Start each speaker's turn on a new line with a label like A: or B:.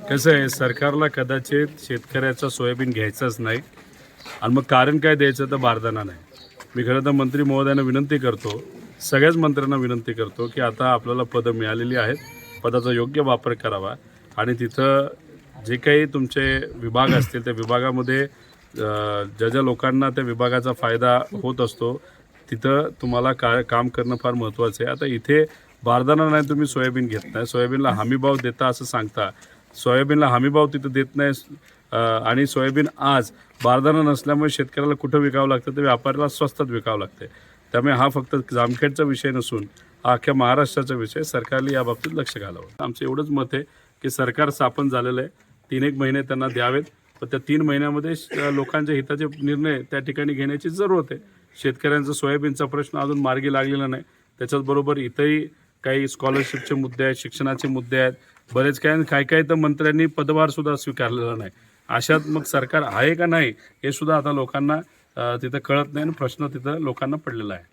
A: कसं आहे, सरकारला कदाचित शेतकऱ्याचा सोयाबीन घ्यायचाच नाही आणि मग कारण काय द्यायचं तर बारदाना नाही. मी खरं तर मंत्री महोदयांना विनंती करतो, सगळ्याच मंत्र्यांना विनंती करतो की आता आपल्याला पदं मिळालेली आहेत, पदाचा योग्य वापर करावा आणि तिथं जे काही तुमचे विभाग असतील त्या विभागामध्ये ज्या ज्या लोकांना त्या विभागाचा फायदा होत असतो तिथं तुम्हाला काम करणं फार महत्त्वाचं आहे. आता इथे बारदाना नाही, तुम्ही सोयाबीन घेत नाही, सोयाबीनला हमीभाव देता असं सांगता, सोयाबीनला हमीभाव तिथं देत नाही आणि सोयाबीन आज बारदाना नसल्यामुळे शेतकऱ्याला कुठं विकावं लागतं तर व्यापाऱ्याला स्वस्तात विकावं लागते. त्यामुळे हा फक्त जामखेडचा विषय नसून हा अख्ख्या महाराष्ट्राचा विषय. सरकारने याबाबतीत लक्ष घालावं. आमचं एवढंच मत आहे की सरकार स्थापन झालेलं आहे, 3-1 महिने त्यांना द्यावेत, पण त्या 3 महिन्यामध्ये लोकांच्या हिताचे निर्णय त्या ठिकाणी घेण्याची जरूरत आहे. शेतकऱ्यांचा सोयाबीनचा प्रश्न अजून मार्गी लागलेला नाही, त्याच्याचबरोबर इथंही काही स्कॉलरशिपचे मुद्दे आहेत, शिक्षणाचे मुद्दे आहेत, बरेच काय काय तर मंत्र्यांनी पदभारसुद्धा स्वीकारलेला नाही. अशात मग सरकार आहे का नाही हे सुद्धा आता लोकांना तिथं कळत नाही आणि प्रश्न तिथं लोकांना पडलेला आहे.